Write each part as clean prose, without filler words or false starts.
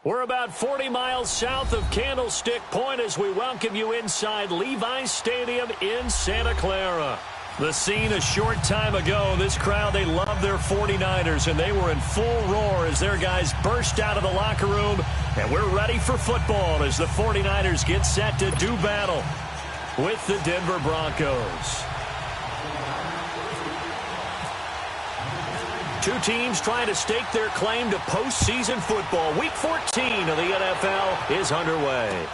We're about 40 miles south of Candlestick Point as we welcome you inside Levi's Stadium in Santa Clara. The scene a short time ago, this crowd, they love their 49ers, and they were in full roar as their guys burst out of the locker room, and we're ready for football as the 49ers get set to do battle with the Denver Broncos. Two teams trying to stake their claim to postseason football. Week 14 of the NFL is underway.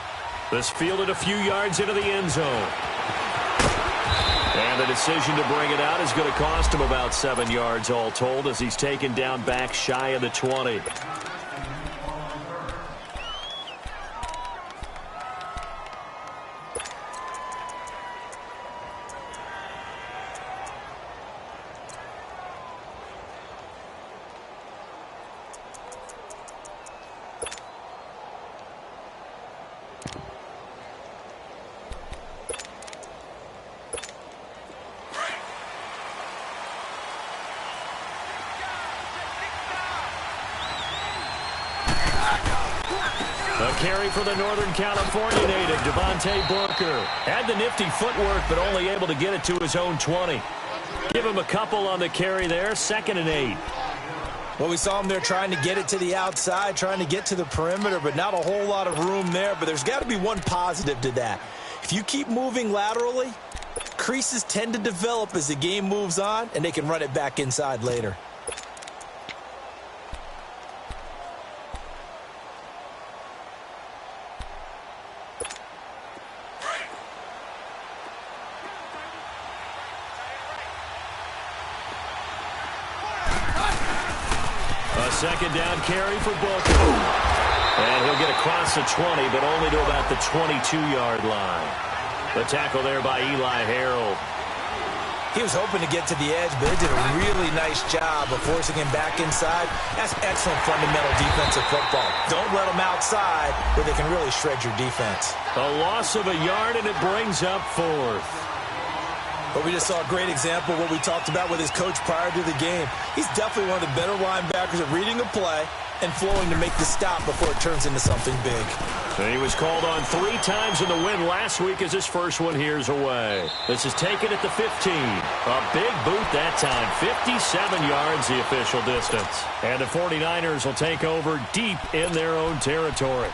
This fielded a few yards into the end zone. And the decision to bring it out is going to cost him about 7 yards all told as he's taken down back shy of the 20. A carry for the Northern California native, Devontae Booker. Had the nifty footwork, but only able to get it to his own 20. Give him a couple on the carry there, 2nd and 8. Well, we saw him there trying to get it to the outside, trying to get to the perimeter, but not a whole lot of room there. But there's got to be one positive to that. If you keep moving laterally, creases tend to develop as the game moves on, and they can run it back inside later. Second down carry for Booker. And he'll get across the 20, but only to about the 22-yard line. The tackle there by Eli Harold. He was hoping to get to the edge, but they did a really nice job of forcing him back inside. That's excellent fundamental defensive football. Don't let them outside where they can really shred your defense. A loss of a yard, and it brings up 4th. But we just saw a great example of what we talked about with his coach prior to the game. He's definitely one of the better linebackers at reading a play and flowing to make the stop before it turns into something big. And he was called on 3 times in the win last week as his first one here's away. This is taken at the 15. A big boot that time. 57 yards the official distance. And the 49ers will take over deep in their own territory.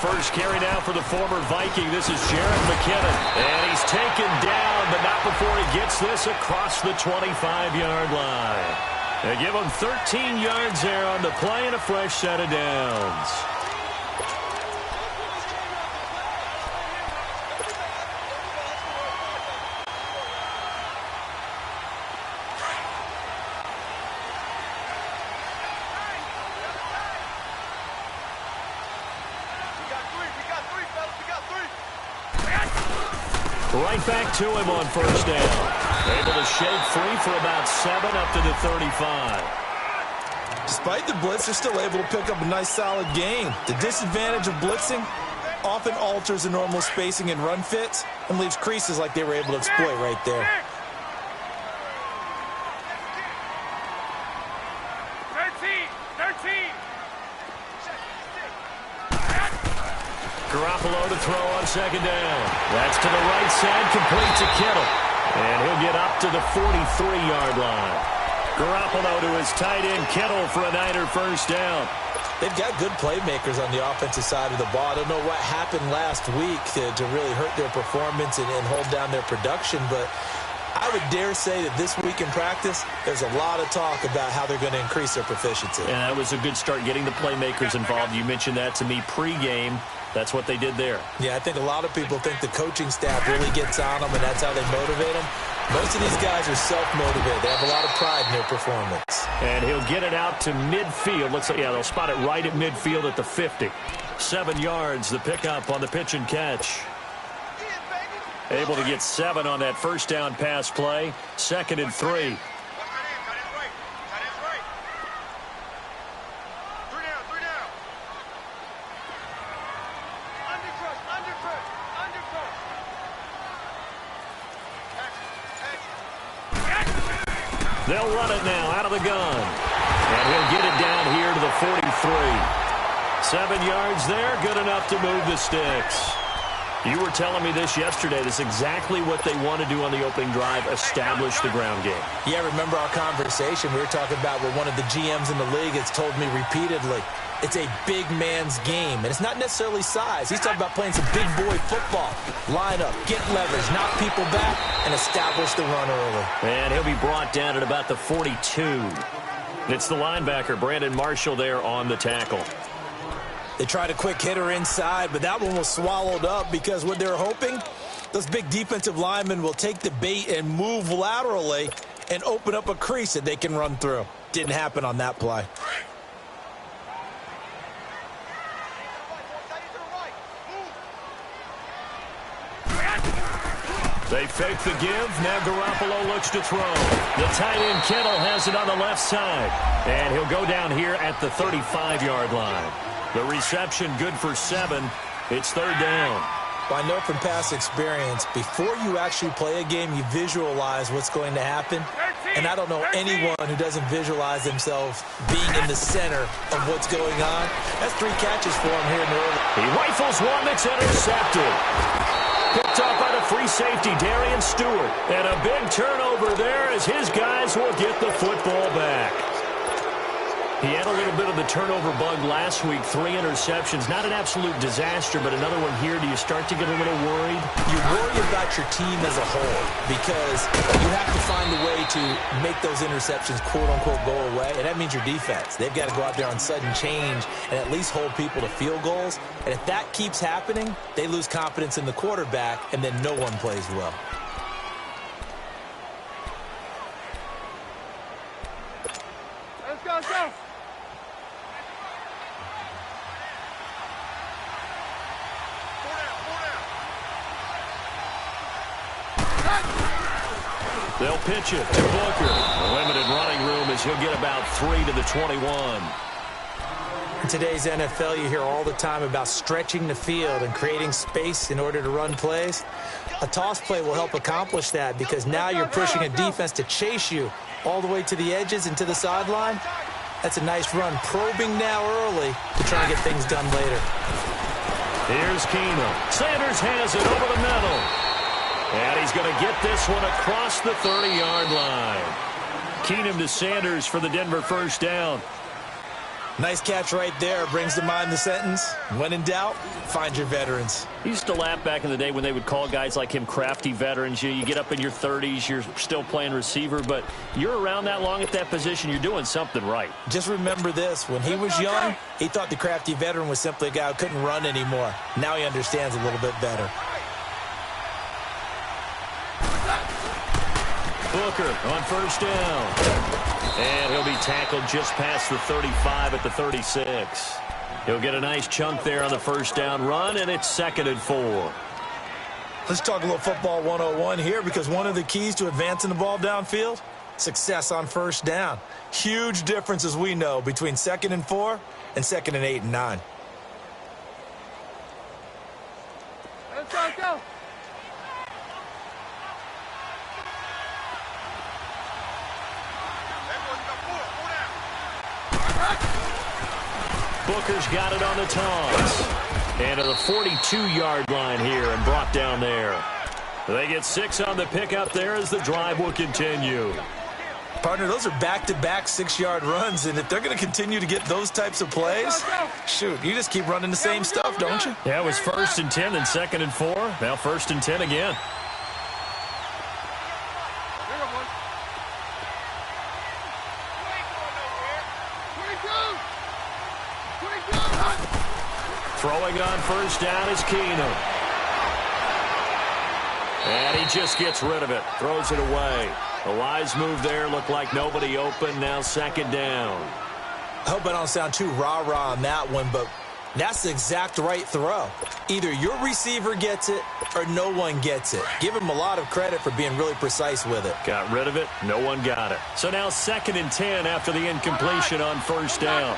First carry now for the former Viking. This is Jarrett McKinnon. And he's taken down, but not before he gets this across the 25-yard line. They give him 13 yards there on the play and a fresh set of downs. Right back to him on first down. Able to shake free for about 7 up to the 35. Despite the blitz, they're still able to pick up a nice solid gain. The disadvantage of blitzing often alters the normal spacing and run fits and leaves creases like they were able to exploit right there. Garoppolo to throw on second down. That's to the right side, complete to Kittle. And he'll get up to the 43-yard line. Garoppolo to his tight end Kittle for a Niner first down. They've got good playmakers on the offensive side of the ball. I don't know what happened last week to really hurt their performance and hold down their production, but I would dare say that this week in practice, there's a lot of talk about how they're going to increase their proficiency. And that was a good start, getting the playmakers involved. You mentioned that to me pregame. That's what they did there. Yeah, I think a lot of people think the coaching staff really gets on them, and that's how they motivate them. Most of these guys are self-motivated. They have a lot of pride in their performance. And he'll get it out to midfield. Looks like, yeah, they'll spot it right at midfield at the 50. 7 yards, the pickup on the pitch and catch. Able to get 7 on that first down pass play. 2nd and 3. They'll run it now out of the gun. And he'll get it down here to the 43. 7 yards there, good enough to move the sticks. You were telling me this yesterday. This is exactly what they want to do on the opening drive, establish the ground game. Yeah, remember our conversation? We were talking about what one of the GMs in the league has told me repeatedly. It's a big man's game, and it's not necessarily size. He's talking about playing some big boy football. Line up, get leverage, knock people back, and establish the run early. And he'll be brought down at about the 42. It's the linebacker, Brandon Marshall, there on the tackle. They tried a quick hitter inside, but that one was swallowed up because what they're hoping, those big defensive linemen will take the bait and move laterally and open up a crease that they can run through. Didn't happen on that play. They fake the give. Now Garoppolo looks to throw. The tight end Kittle has it on the left side. And he'll go down here at the 35-yard line. The reception good for 7. It's 3rd down. Well, I know from past experience, before you actually play a game, you visualize what's going to happen. And I don't know anyone who doesn't visualize themselves being in the center of what's going on. That's 3 catches for him here in the early. He rifles one that's intercepted. Picked off by the free safety, Darian Stewart. And a big turnover there as his guys will get the football back. He had a little bit of the turnover bug last week, 3 interceptions. Not an absolute disaster, but another one here. Do you start to get a little worried? You worry about your team as a whole because you have to find a way to make those interceptions, quote-unquote, go away, and that means your defense. They've got to go out there on sudden change and at least hold people to field goals. And if that keeps happening, they lose confidence in the quarterback, and then no one plays well. Let's go, let's go. They'll pitch it to Booker. A limited running room as he'll get about 3 to the 21. In today's NFL, you hear all the time about stretching the field and creating space in order to run plays. A toss play will help accomplish that because now you're pushing a defense to chase you all the way to the edges and to the sideline. That's a nice run. Probing now early to try and get things done later. Here's Keenum. Sanders has it over the middle. And he's going to get this one across the 30-yard line. Keenum to Sanders for the Denver first down. Nice catch right there. Brings to mind the sentence, when in doubt, find your veterans. He used to laugh back in the day when they would call guys like him crafty veterans. You get up in your 30s, you're still playing receiver, but you're around that long at that position, you're doing something right. Just remember this. When he was young, he thought the crafty veteran was simply a guy who couldn't run anymore. Now he understands a little bit better. Booker on first down. And he'll be tackled just past the 35 at the 36. He'll get a nice chunk there on the first down run, and it's 2nd and 4. Let's talk a little football 101 here because one of the keys to advancing the ball downfield, success on first down. Huge difference, as we know, between 2nd and 4 and 2nd and 8 and 9. Let's go, let's go. Booker's got it on the toss. And to the 42-yard line here and brought down there. They get 6 on the pickup there as the drive will continue. Partner, those are back-to-back 6-yard runs, and if they're going to continue to get those types of plays, shoot, you just keep running the same stuff, don't you? Yeah, it was 1st and 10, then 2nd and 4. Now 1st and 10 again. Throwing on first down is Keenum. And he just gets rid of it. Throws it away. A wise move there. Looked like nobody open. Now second down. I hope I don't sound too rah-rah on that one, but that's the exact right throw. Either your receiver gets it or no one gets it. Give him a lot of credit for being really precise with it. Got rid of it. No one got it. So now 2nd and 10 after the incompletion on first down.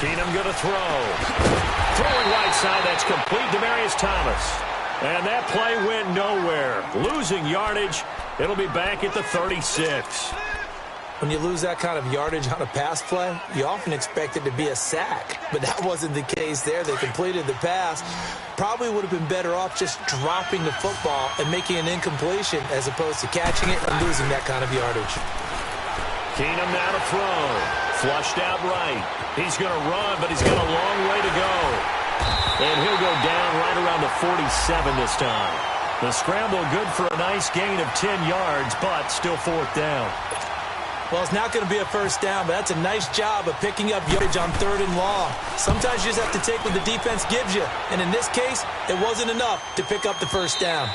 Keenum going to throw. Throwing right side. That's complete. Demaryius Thomas. And that play went nowhere. Losing yardage. It'll be back at the 36. When you lose that kind of yardage on a pass play, you often expect it to be a sack. But that wasn't the case there. They completed the pass. Probably would have been better off just dropping the football and making an incompletion as opposed to catching it and losing that kind of yardage. Keenum now to throw. Flushed out right. He's going to run, but he's got a long way to go. And he'll go down right around the 47 this time. The scramble good for a nice gain of 10 yards, but still 4th down. Well, it's not going to be a first down, but that's a nice job of picking up yardage on 3rd and long. Sometimes you just have to take what the defense gives you. And in this case, it wasn't enough to pick up the first down.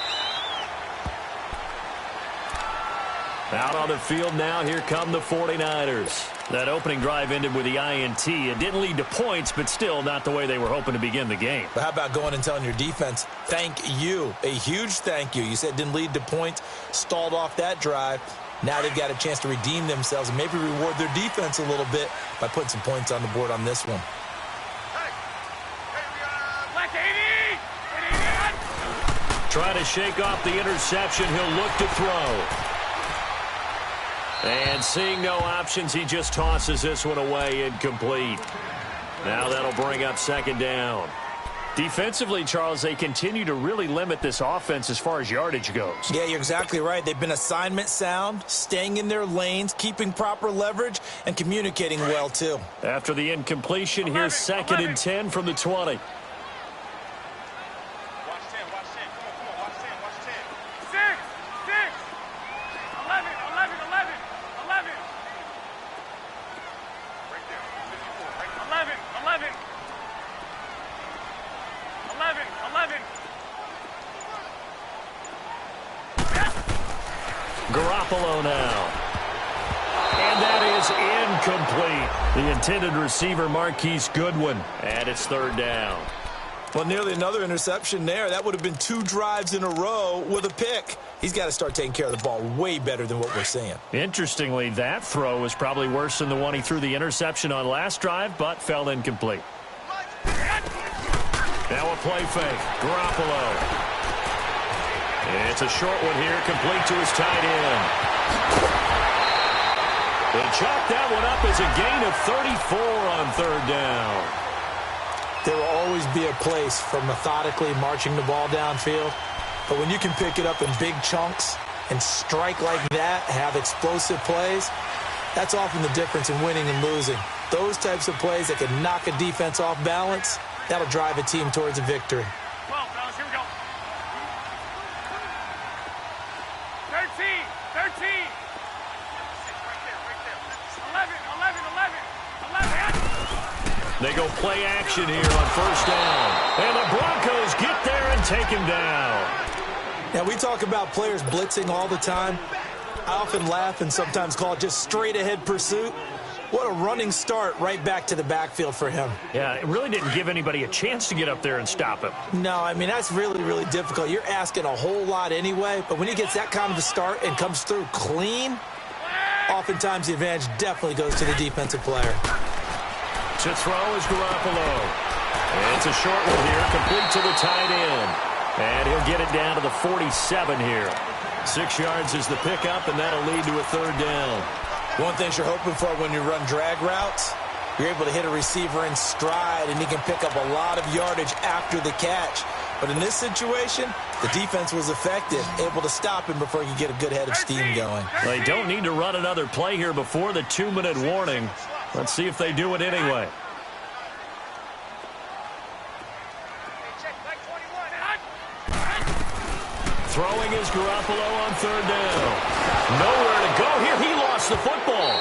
Out on the field now, here come the 49ers. That opening drive ended with the INT. It didn't lead to points, but still not the way they were hoping to begin the game. But how about going and telling your defense, thank you, a huge thank you. You said it didn't lead to points, stalled off that drive. Now they've got a chance to redeem themselves and maybe reward their defense a little bit by putting some points on the board on this one. Try to shake off the interception. He'll look to throw. And seeing no options, he just tosses this one away, incomplete. Now that'll bring up 2nd down. Defensively, Charles, they continue to really limit this offense as far as yardage goes. Yeah, you're exactly right. They've been assignment sound, staying in their lanes, keeping proper leverage, and communicating well, too. After the incompletion, here's 2nd and 10 from the 20. Garoppolo now. And that is incomplete. The intended receiver, Marquise Goodwin. And it's 3rd down. Well, nearly another interception there. That would have been 2 drives in a row with a pick. He's got to start taking care of the ball way better than what we're seeing. Interestingly, that throw was probably worse than the one he threw the interception on last drive, but fell incomplete. Now a play fake. Garoppolo. It's a short one here, complete to his tight end. They chop that one up as a gain of 34 on 3rd down. There will always be a place for methodically marching the ball downfield. But when you can pick it up in big chunks and strike like that, have explosive plays, that's often the difference in winning and losing. Those types of plays that can knock a defense off balance, that'll drive a team towards a victory. 11. They go play action here on first down. And the Broncos get there and take him down. Now, we talk about players blitzing all the time. I often laugh and sometimes call it just straight-ahead pursuit. What a running start right back to the backfield for him. Yeah, it really didn't give anybody a chance to get up there and stop him. No, I mean, that's really, really difficult. You're asking a whole lot anyway, but when he gets that kind of a start and comes through clean, oftentimes the advantage definitely goes to the defensive player. To throw is Garoppolo. It's a short one here, complete to the tight end. And he'll get it down to the 47 here. 6 yards is the pickup, and that'll lead to a 3rd down. One thing you're hoping for when you run drag routes, you're able to hit a receiver in stride, and he can pick up a lot of yardage after the catch. But in this situation, the defense was effective, able to stop him before he could get a good head of steam going. They don't need to run another play here before the 2-minute warning. Let's see if they do it anyway. Throwing is Garoppolo on 3rd down. Nowhere to go here. He lost the football.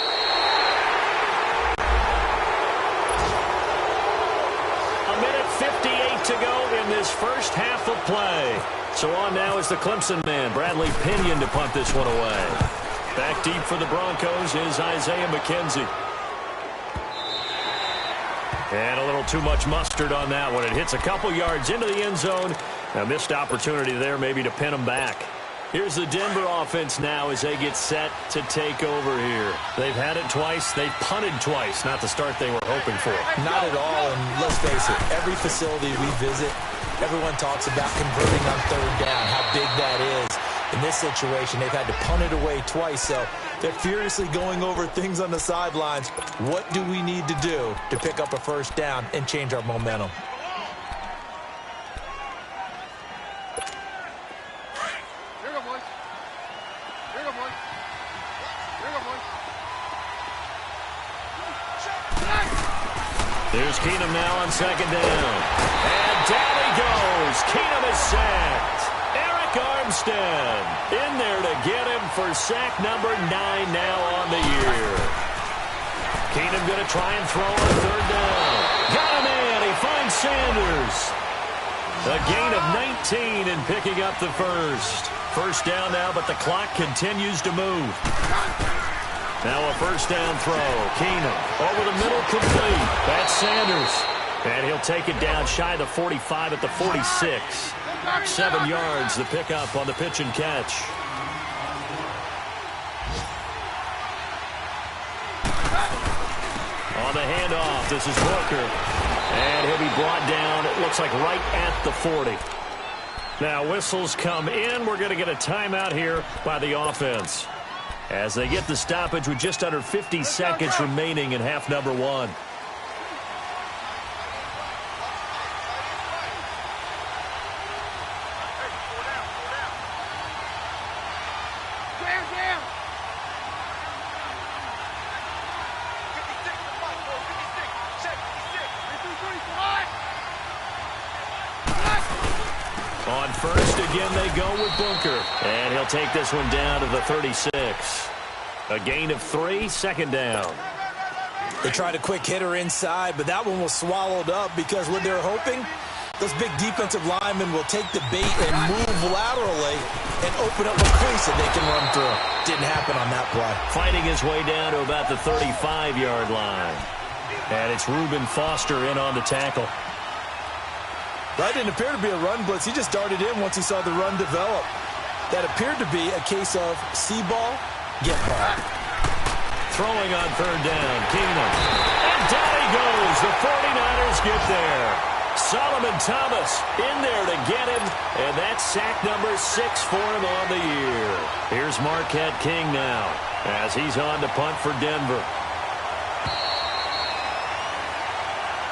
A minute 58 to go in this first half of play. So on now is the Clemson man, Bradley Pinion, to punt this one away. Back deep for the Broncos is Isaiah McKenzie. And a little too much mustard on that one. It hits a couple yards into the end zone. A missed opportunity there maybe to pin them back. Here's the Denver offense now as they get set to take over here. They've had it twice. They've punted twice. Not the start they were hoping for. Not at all, and let's face it, every facility we visit, everyone talks about converting on third down, how big that is. In this situation, they've had to punt it away twice, so they're furiously going over things on the sidelines. What do we need to do to pick up a first down and change our momentum? Here's Keenum now on second down. And down he goes. Keenum is sacked. Eric Armstead in there to get him for sack number 9 now on the year. Keenum going to try and throw on third down. Got him in. He finds Sanders. A gain of 19 in picking up the first. First down now, but the clock continues to move. Now a first down throw. Keenum over the middle, complete. That's Sanders. And he'll take it down shy of the 45 at the 46. 7 yards, the pickup on the pitch and catch. On the handoff, this is Booker. And he'll be brought down, it looks like right at the 40. Now whistles come in. We're going to get a timeout here by the offense, as they get the stoppage with just under 50 seconds remaining in half number 1. On first, again, they go with Booker. And he'll take this one down to the 36. A gain of 3, second down. They tried a quick hitter inside, but that one was swallowed up because what they're hoping, those big defensive linemen will take the bait and move laterally and open up a crease that they can run through. Didn't happen on that play. Fighting his way down to about the 35-yard line. And it's Reuben Foster in on the tackle. That didn't appear to be a run blitz. He just darted in once he saw the run develop. That appeared to be a case of see ball, get ball. Throwing on third down, Keenum. And down he goes. The 49ers get there. Solomon Thomas in there to get him. And that's sack number 6 for him on the year. Here's Marquette King now as he's on to punt for Denver.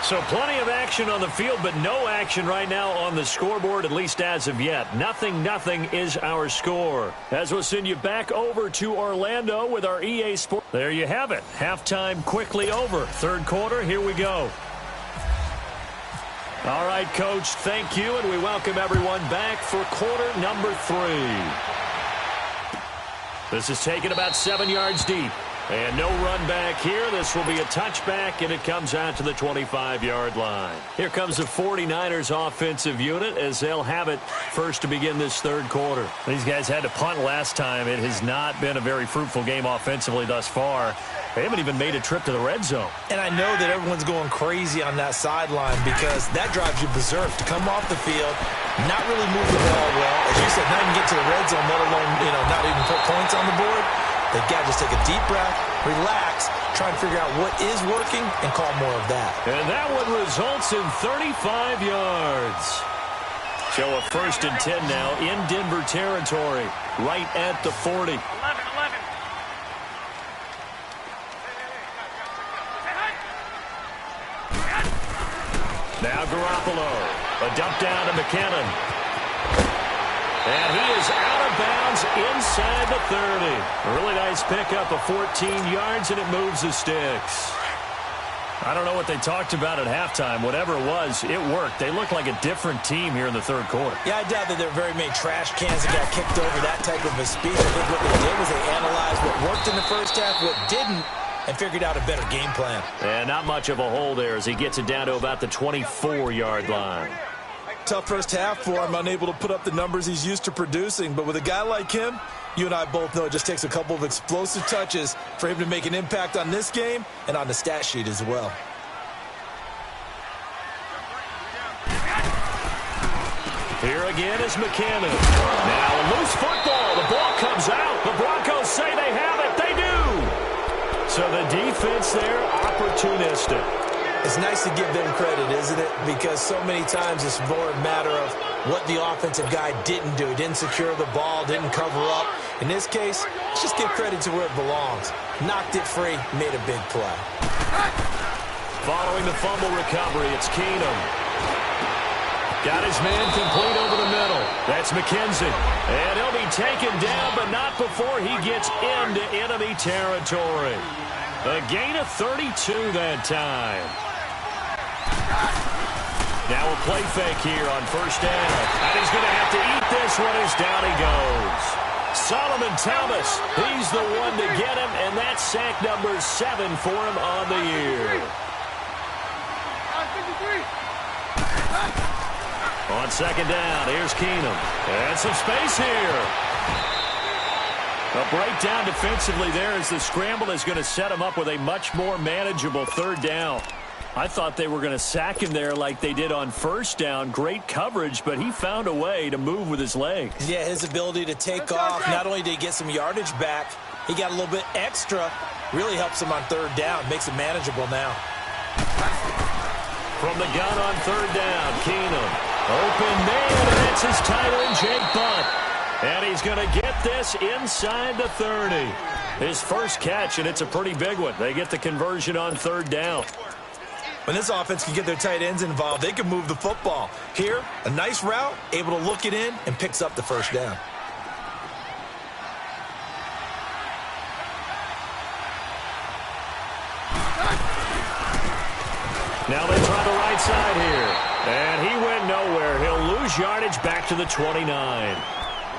So plenty of action on the field, but no action right now on the scoreboard, at least as of yet. Nothing is our score. As we'll send you back over to Orlando with our EA Sports. There you have it. Halftime quickly over. Third quarter, here we go. All right, Coach, thank you, and we welcome everyone back for quarter number 3. This is taken about 7 yards deep. And no run back here. This will be a touchback, and it comes out to the 25-yard line. Here comes the 49ers offensive unit as they'll have it first to begin this third quarter. These guys had to punt last time. It has not been a very fruitful game offensively thus far. They haven't even made a trip to the red zone. And I know that everyone's going crazy on that sideline because that drives you berserk to come off the field, not really move the ball well. As you said, not even get to the red zone, let alone, not even put points on the board. They've got to just take a deep breath, relax, try and figure out what is working, and call more of that. And that one results in 35 yards. So a 1st and 10 now in Denver territory, right at the 40. 11. Now Garoppolo, a dump down to McKinnon. And he is out of bounds inside the 30. A really nice pickup of 14 yards, and it moves the sticks. I don't know what they talked about at halftime. Whatever it was, it worked. They look like a different team here in the third quarter. Yeah, I doubt that there are very many trash cans that got kicked over that type of a speech. I think what they did was they analyzed what worked in the first half, what didn't, and figured out a better game plan. And not much of a hole there as he gets it down to about the 24-yard line. Tough first half for him, unable to put up the numbers he's used to producing. But with a guy like him, you and I both know it just takes a couple of explosive touches for him to make an impact on this game and on the stat sheet as well. Here again is McKinnon. Now a loose football. The ball comes out. The Broncos say they have it. They do. So the defense there, opportunistic. It's nice to give them credit, isn't it? Because so many times it's more a matter of what the offensive guy didn't do. Didn't secure the ball, didn't cover up. In this case, let's just give credit to where it belongs. Knocked it free, made a big play. Following the fumble recovery, it's Keenum. Got his man complete over the middle. That's McKenzie. And he'll be taken down, but not before he gets into enemy territory. A gain of 32 that time. Now a play fake here on first down. And he's going to have to eat this one as down he goes. Solomon Thomas, he's the one to get him, and that's sack number 7 for him on the year. On second down, here's Keenum. And some space here. A breakdown defensively there as the scramble is going to set him up with a much more manageable third down. I thought they were going to sack him there like they did on first down. Great coverage, but he found a way to move with his legs. Yeah, his ability to take off, not only did he get some yardage back, he got a little bit extra. Really helps him on third down, makes it manageable now. From the gun on third down, Keenum. Open man, and it's his tight end, Jake Butt. And he's going to get this inside the 30. His first catch, and it's a pretty big one. They get the conversion on third down. When this offense can get their tight ends involved, they can move the football. Here, a nice route, able to look it in, and picks up the first down. Now they try the right side here. And he went nowhere. He'll lose yardage back to the 29.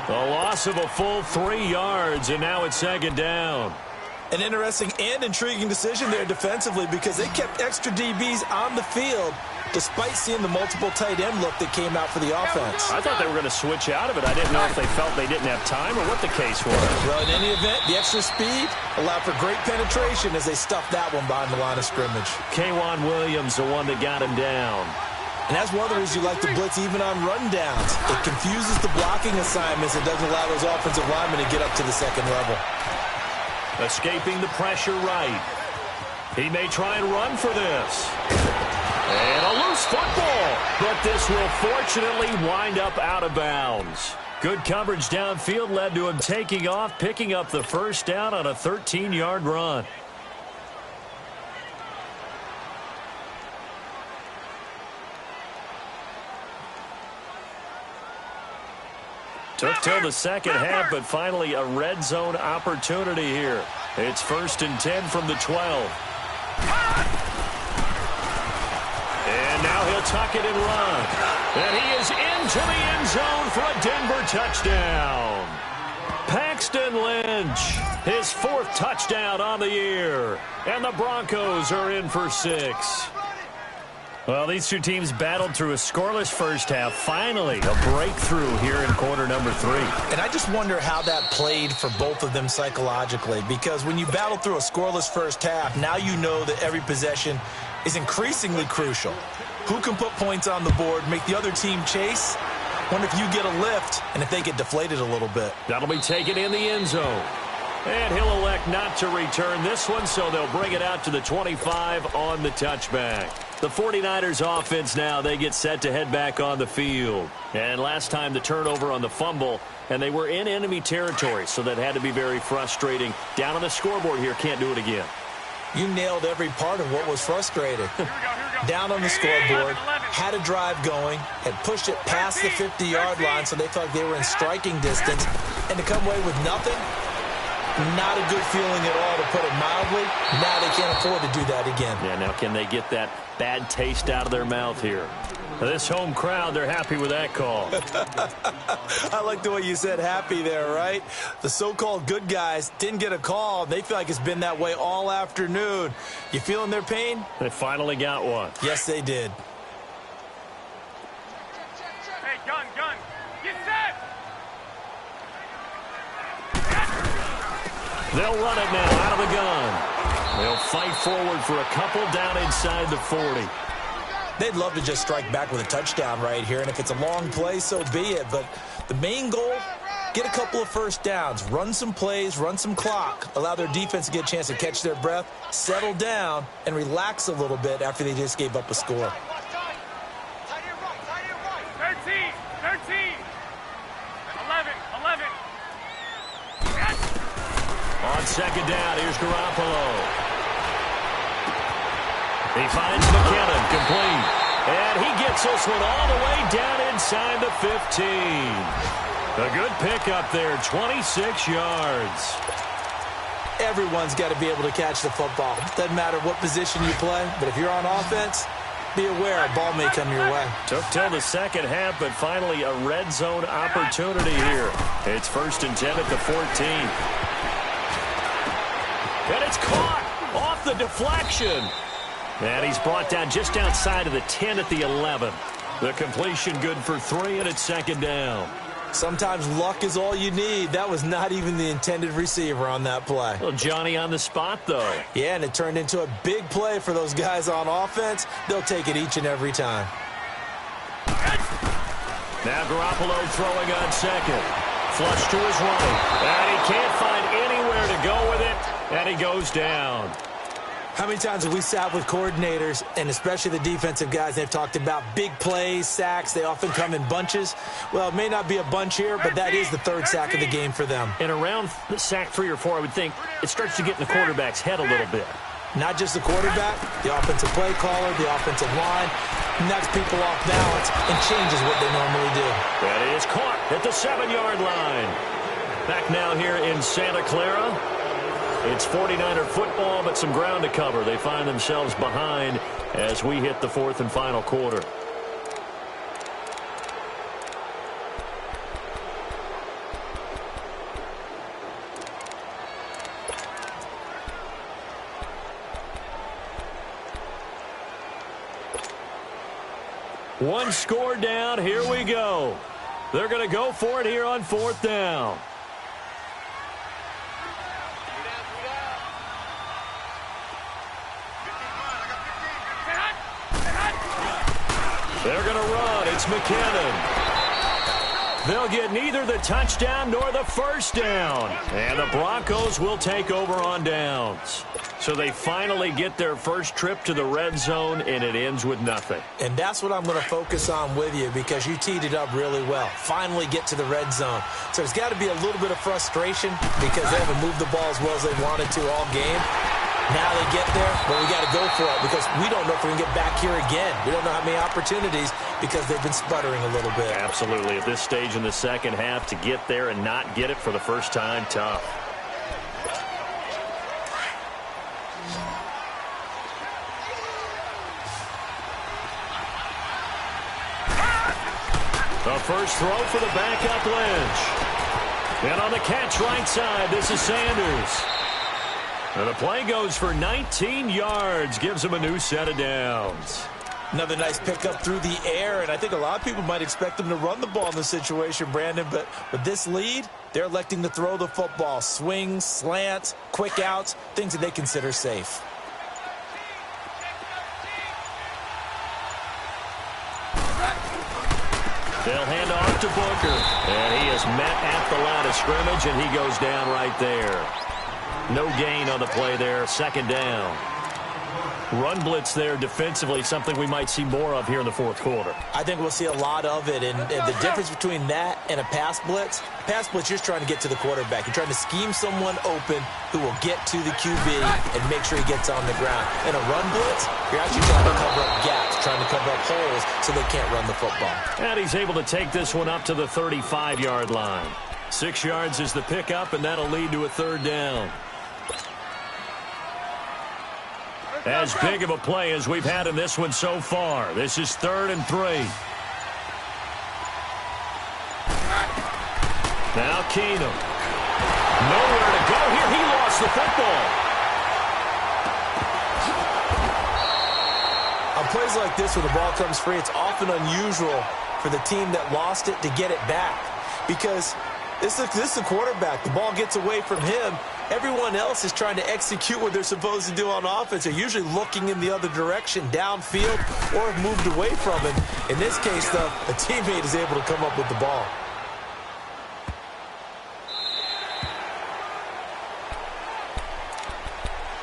A loss of a full 3 yards, and now it's second down. An interesting and intriguing decision there defensively because they kept extra DBs on the field despite seeing the multiple tight end look that came out for the offense. I thought they were going to switch out of it. I didn't know if they felt they didn't have time or what the case was. Well, in any event, the extra speed allowed for great penetration as they stuffed that one behind the line of scrimmage. K'Wan Williams, the one that got him down. And that's one of the reasons you like to blitz even on rundowns. It confuses the blocking assignments and doesn't allow those offensive linemen to get up to the second level. Escaping the pressure right. He may try and run for this. And a loose football. But this will fortunately wind up out of bounds. Good coverage downfield led to him taking off, picking up the first down on a 13-yard run. Took till the second half, but finally a red zone opportunity here. It's 1st and 10 from the 12. And now he'll tuck it and run. And he is into the end zone for a Denver touchdown. Paxton Lynch, his 4th touchdown on the year. And the Broncos are in for 6. Well, these two teams battled through a scoreless first half. Finally, a breakthrough here in quarter number 3. And I just wonder how that played for both of them psychologically. Because when you battle through a scoreless first half, now you know that every possession is increasingly crucial. Who can put points on the board, make the other team chase? Wonder if you get a lift and if they get deflated a little bit. That'll be taken in the end zone. And he'll elect not to return this one, so they'll bring it out to the 25 on the touchback. The 49ers offense now, they get set to head back on the field. And last time the turnover on the fumble, and they were in enemy territory, so that had to be very frustrating. Down on the scoreboard here, can't do it again. You nailed every part of what was frustrating. Down on the scoreboard, had a drive going, had pushed it past the 50-yard line, so they thought they were in striking distance, and to come away with nothing, not a good feeling at all, to put it mildly. Now they can't afford to do that again. Yeah, now can they get that bad taste out of their mouth here? This home crowd, they're happy with that call. I like the way you said happy there, right? The so-called good guys didn't get a call. They feel like it's been that way all afternoon. You feeling their pain? They finally got one. Yes, they did. Gun. Get set. They'll run it now out of the gun. They'll fight forward for a couple down inside the 40. They'd love to just strike back with a touchdown right here, and if it's a long play, so be it. But the main goal, get a couple of first downs, run some plays, run some clock, allow their defense to get a chance to catch their breath, settle down, and relax a little bit after they just gave up a score. 13. 11. On second down, here's Garoppolo. He finds McKinnon, complete. And he gets this one all the way down inside the 15. A good pickup there, 26 yards. Everyone's got to be able to catch the football. Doesn't matter what position you play, but if you're on offense, be aware a ball may come your way. Took till the second half, but finally a red zone opportunity here. It's 1st and 10 at the 14. And it's caught off the deflection. And he's brought down just outside of the 10 at the 11. The completion good for 3, and it's second down. Sometimes luck is all you need. That was not even the intended receiver on that play. Well, Johnny on the spot, though. Yeah, and it turned into a big play for those guys on offense. They'll take it each and every time. Now Garoppolo throwing on second. Flush to his right. And he can't find anywhere to go with it, and he goes down. How many times have we sat with coordinators, and especially the defensive guys, they've talked about big plays, sacks. They often come in bunches. Well, it may not be a bunch here, but that is the 3rd sack of the game for them. And around sack 3 or 4, I would think it starts to get in the quarterback's head a little bit. Not just the quarterback, the offensive play caller, the offensive line, knocks people off balance and changes what they normally do. That is caught at the 7-yard line. Back now here in Santa Clara. It's 49er football, but some ground to cover. They find themselves behind as we hit the 4th and final quarter. One score down. Here we go. They're going to go for it here on 4th down. They're going to run. It's McKinnon. They'll get neither the touchdown nor the first down. And the Broncos will take over on downs. So they finally get their first trip to the red zone, and it ends with nothing. And that's what I'm going to focus on with you because you teed it up really well. Finally get to the red zone. So there's got to be a little bit of frustration because they haven't moved the ball as well as they wanted to all game. Now they get there, but we got to go for it because we don't know if we can get back here again. We don't know how many opportunities because they've been sputtering a little bit. Absolutely. At this stage in the second half, to get there and not get it for the first time, tough. The first throw for the backup Lynch. And on the catch right side, this is Sanders. And the play goes for 19 yards, gives him a new set of downs. Another nice pickup through the air, and I think a lot of people might expect them to run the ball in this situation, Brandon, but with this lead, they're electing to throw the football. Swings, slants, quick outs, things that they consider safe. They'll hand off to Booker, and he is met at the line of scrimmage, and he goes down right there. No gain on the play there, second down. Run blitz there defensively, something we might see more of here in the 4th quarter. I think we'll see a lot of it, and the difference between that and a pass blitz, you're just trying to get to the quarterback. You're trying to scheme someone open who will get to the QB and make sure he gets on the ground. In a run blitz, you're actually trying to cover up gaps, trying to cover up holes so they can't run the football. And he's able to take this one up to the 35-yard line. 6 yards is the pickup, and that'll lead to a 3rd down. As big of a play as we've had in this one so far. This is 3rd and 3. Now Keenum. Nowhere to go here. He lost the football. On plays like this where the ball comes free, it's often unusual for the team that lost it to get it back. Because this is the quarterback. The ball gets away from him. Everyone else is trying to execute what they're supposed to do on offense. They're usually looking in the other direction, downfield, or have moved away from him. In this case, though, a teammate is able to come up with the ball.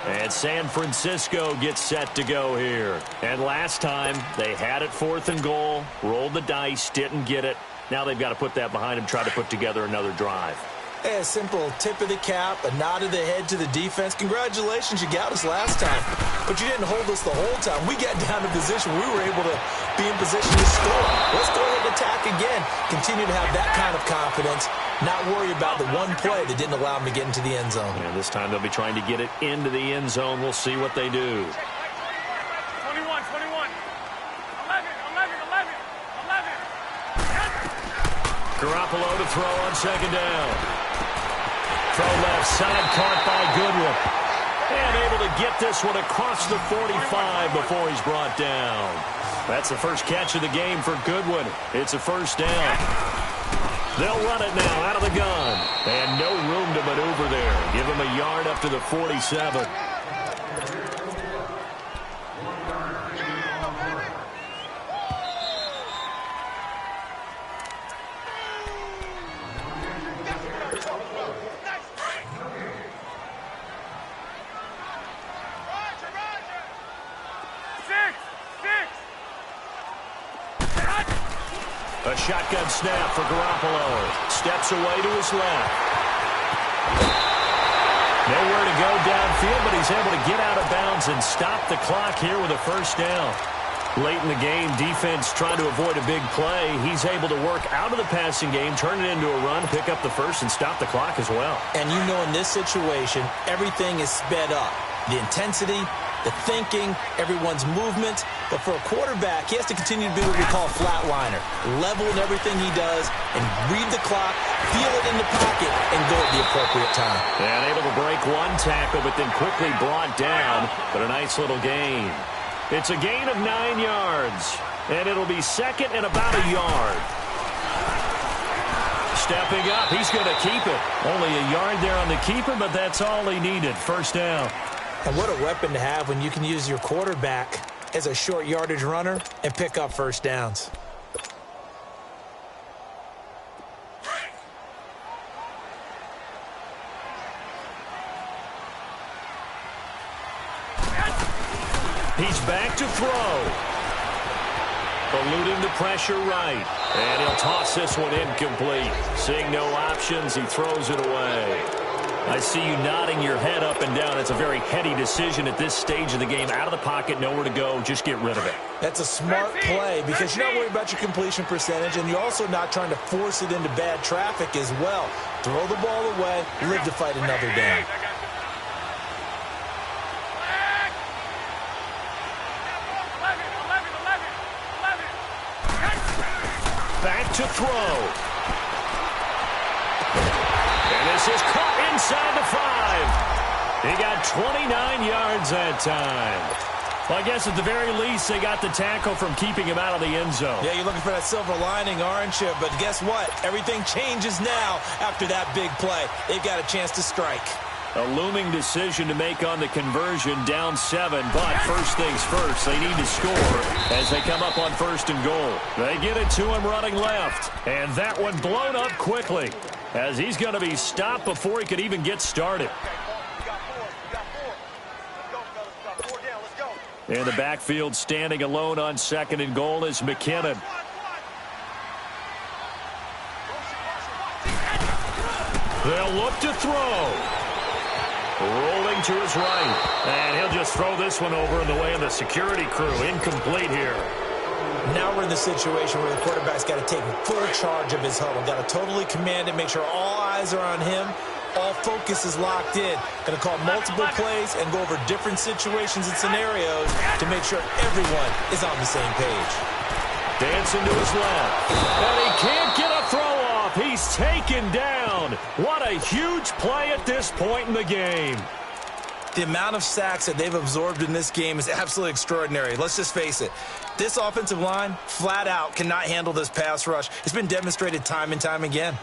And San Francisco gets set to go here. And last time, they had it 4th and goal, rolled the dice, didn't get it. Now they've got to put that behind them, try to put together another drive. A simple tip of the cap, a nod of the head to the defense. Congratulations, you got us last time. But you didn't hold us the whole time. We got down to position. We were able to be in position to score. Let's go ahead and attack again. Continue to have that kind of confidence. Not worry about the one play that didn't allow them to get into the end zone. And this time they'll be trying to get it into the end zone. We'll see what they do. 21, 21. 11, 11, 11, 11. Garoppolo to throw on 2nd down. Throw left side, caught by Goodwin. And able to get this one across the 45 before he's brought down. That's the first catch of the game for Goodwin. It's a 1st down. They'll run it now out of the gun. And no room to maneuver there. Give him a yard up to the 47. A shotgun snap for Garoppolo. Steps away to his left. Nowhere to go downfield, but he's able to get out of bounds and stop the clock here with a 1st down. Late in the game, defense trying to avoid a big play. He's able to work out of the passing game, turn it into a run, pick up the 1st, and stop the clock as well. And you know in this situation, everything is sped up. The intensity, the thinking, everyone's movement. But for a quarterback, he has to continue to be what we call a flatliner. Level in everything he does and read the clock, feel it in the pocket, and go at the appropriate time. And able to break one tackle, but then quickly brought down. But a nice little gain. It's a gain of 9 yards. And it'll be 2nd and about a yard. Stepping up, he's going to keep it. Only a yard there on the keeper, but that's all he needed. 1st down. And what a weapon to have when you can use your quarterback as a short yardage runner and pick up 1st downs. He's back to throw. Eluding the pressure right. And he'll toss this one incomplete. Seeing no options, he throws it away. I see you nodding your head up and down. It's a very heady decision at this stage of the game. Out of the pocket, nowhere to go. Just get rid of it. That's a smart play because you're not worried about your completion percentage, and you're also not trying to force it into bad traffic as well. Throw the ball away, live to fight another down. Back to throw. And this is caught inside the 5. He got 29 yards that time. Well, I guess at the very least, they got the tackle from keeping him out of the end zone. Yeah, you're looking for that silver lining, aren't you? But guess what? Everything changes now after that big play. They've got a chance to strike. A looming decision to make on the conversion, down 7, but first things first, they need to score as they come up on 1st and goal. They get it to him running left, and that one blown up quickly as he's going to be stopped before he could even get started. In the backfield, standing alone on 2nd and goal is McKinnon. They'll look to throw. Rolling to his right. And he'll just throw this one over in the way of the security crew. Incomplete here. Now we're in the situation where the quarterback's got to take full charge of his huddle. Got to totally command it, make sure all eyes are on him. All focus is locked in. Going to call multiple plays and go over different situations and scenarios to make sure everyone is on the same page. Dancing to his left. And he can't get a throw off. He's taken down. What a huge play at this point in the game. The amount of sacks that they've absorbed in this game is absolutely extraordinary. Let's just face it. This offensive line, flat out, cannot handle this pass rush. It's been demonstrated time and time again.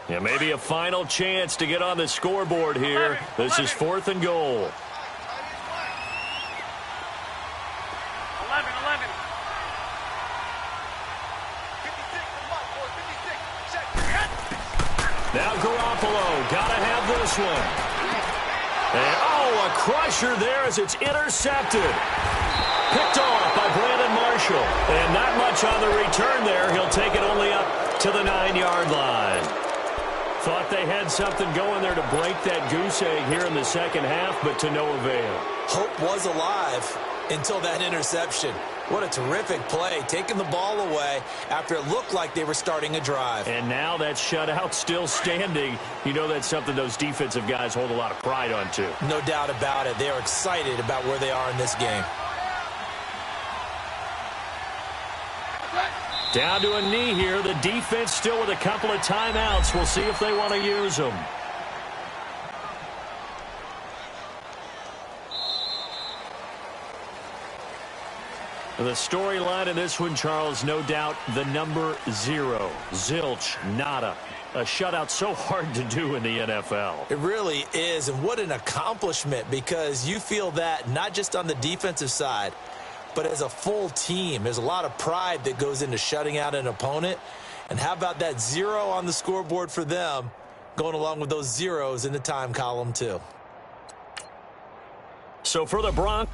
Yeah, maybe a final chance to get on the scoreboard here. This is 4th and goal. 11, 11. 56, Now Garoppolo, gotta have this one. And, a crusher there as it's intercepted. Picked off by Brandon Marshall. And not much on the return there. He'll take it only up to the 9-yard line. Thought they had something going there to break that goose egg here in the second half, but to no avail. Hope was alive until that interception. What a terrific play, taking the ball away after it looked like they were starting a drive. And now that shutout still standing. You know that's something those defensive guys hold a lot of pride on, too. No doubt about it. They are excited about where they are in this game. Down to a knee here. The defense still with a couple of timeouts. We'll see if they want to use them. The storyline in this one, Charles, no doubt the number 0. Zilch, nada. A shutout so hard to do in the NFL. It really is, and what an accomplishment, because you feel that not just on the defensive side, but as a full team. There's a lot of pride that goes into shutting out an opponent. And how about that 0 on the scoreboard for them, going along with those zeros in the time column, too. So for the Broncos.